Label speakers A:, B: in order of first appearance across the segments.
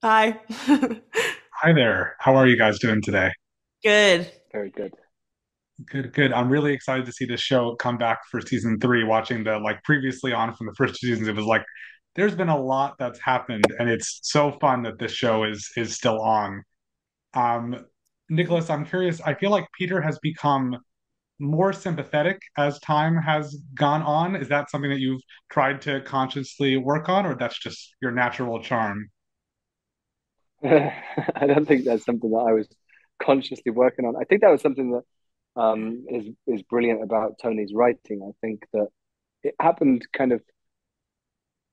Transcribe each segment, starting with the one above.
A: Hi.
B: Hi there. How are you guys doing today?
A: Good.
C: Very good.
B: Good, good. I'm really excited to see this show come back for season three. Watching the previously on from the first two seasons, it was like there's been a lot that's happened, and it's so fun that this show is still on. Um, Nicholas, I'm curious. I feel like Peter has become more sympathetic as time has gone on. Is that something that you've tried to consciously work on, or that's just your natural charm?
C: I don't think that's something that I was consciously working on. I think that was something that is brilliant about Tony's writing. I think that it happened kind of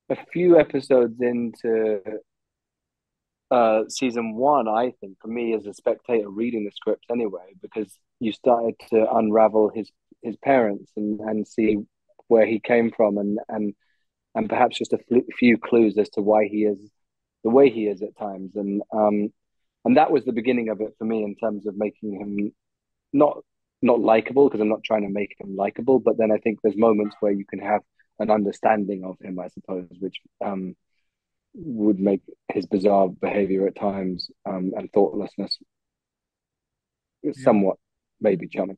C: a few episodes into season one, I think, for me as a spectator reading the script anyway, because you started to unravel his parents and see where he came from and perhaps just a few clues as to why he is the way he is at times. And that was the beginning of it for me in terms of making him not not likable, because I'm not trying to make him likable, but then I think there's moments where you can have an understanding of him, I suppose, which would make his bizarre behavior at times and thoughtlessness
B: Yeah,
C: somewhat maybe charming.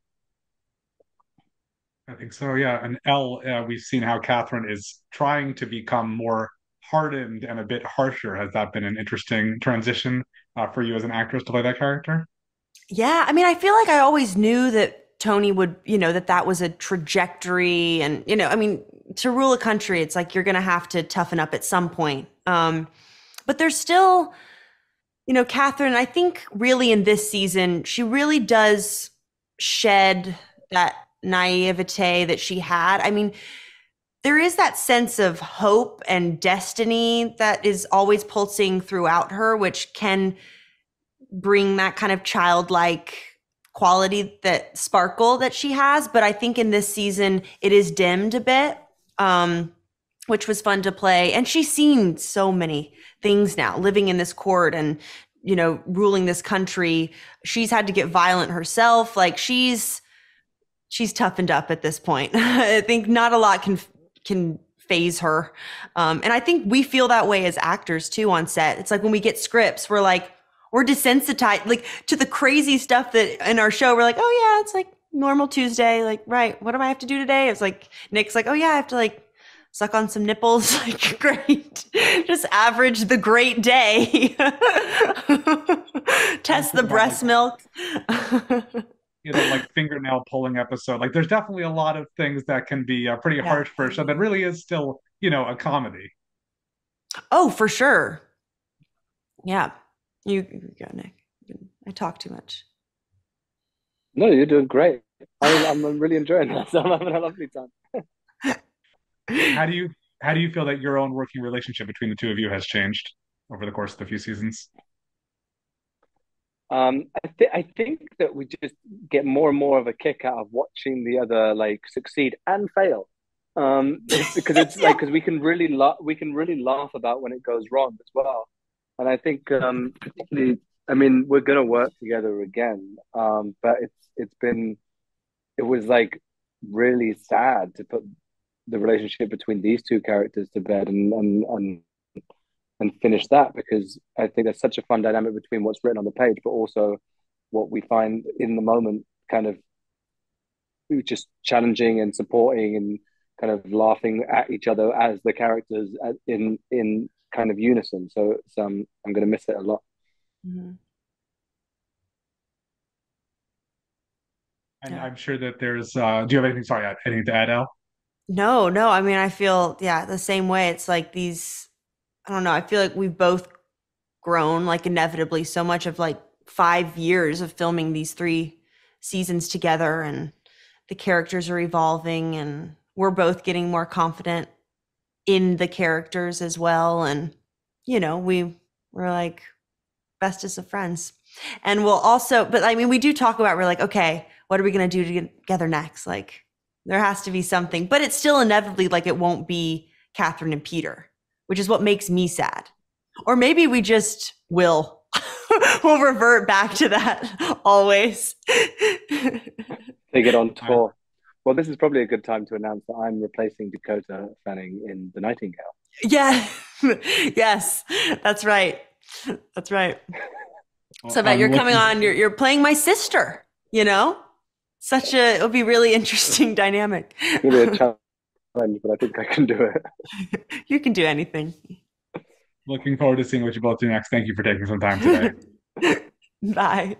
B: I think so. Yeah, and Elle, we've seen how Catherine is trying to become more hardened and a bit harsher. Has that been an interesting transition for you as an actress to play that character?
A: Yeah, I mean, I feel like I always knew that Tony would, that was a trajectory and, I mean, to rule a country, it's like you're going to have to toughen up at some point. But there's still, Catherine, I think really in this season, she really does shed that naivete that she had. I mean, there is that sense of hope and destiny that is always pulsing throughout her, which can bring that kind of childlike quality, that sparkle that she has. But I think in this season, it is dimmed a bit, which was fun to play. And she's seen so many things now, living in this court and, ruling this country. She's had to get violent herself. Like she's toughened up at this point. I think not a lot can phase her. And I think we feel that way as actors too on set. It's like when we get scripts, we're desensitized like to the crazy stuff that in our show. We're like, oh yeah, it's like normal Tuesday. Like, right, what do I have to do today? It's like Nick's like, oh yeah, I have to like suck on some nipples. Like, great. Just average the great day.
B: I'm
A: Test the
B: thinking about
A: breast milk.
B: like fingernail pulling episode. Like there's definitely a lot of things that can be pretty
A: Yeah.
B: harsh for a show that really is still a comedy.
A: Oh, for sure. Yeah. You go, Nick. I talk too much.
C: No, you're doing great. I'm really enjoying this. I'm having a lovely time.
B: How do you how do you feel that your own working relationship between the two of you has changed over the course of the few seasons?
C: I think that we just get more and more of a kick out of watching the other like succeed and fail. It's because it's
A: Yeah.
C: like because we can really laugh about when it goes wrong as well. And I think particularly, I mean, we're gonna work together again. But it was like really sad to put the relationship between these two characters to bed and finish that, because I think there's such a fun dynamic between what's written on the page, but also what we find in the moment, kind of just challenging and supporting and kind of laughing at each other as the characters in kind of unison. So I'm going to miss it a lot.
A: Mhm.
B: And
A: Yeah.
B: I'm sure that there's do you have anything sorry, anything to add, Al?
A: No, no. I mean, I feel, yeah, the same way. It's like I don't know. I feel like we've both grown like inevitably so much of like 5 years of filming these three seasons together, and the characters are evolving and we're both getting more confident in the characters as well. And, we're like bestest of friends. And we'll also, but I mean, we do talk about, we're like, okay, what are we going to do together next? Like, there has to be something, but it's still inevitably like it won't be Catherine and Peter, which is what makes me sad. Or maybe we just will. We'll revert back to that always.
C: They get on
B: I,
C: tour. Well, this is probably a good time to announce that I'm replacing Dakota Fanning in The Nightingale.
A: Yeah. Yes, that's right. That's right.
B: Well,
A: So that
B: I'm
A: you're coming
B: looking.
A: on, you're playing my sister, you know? Such a, it'll be really interesting dynamic.
C: It's gonna be a challenge, but I think I can do it.
A: You can do anything.
B: Looking forward to seeing what you both do next. Thank you for taking some time today.
A: Bye.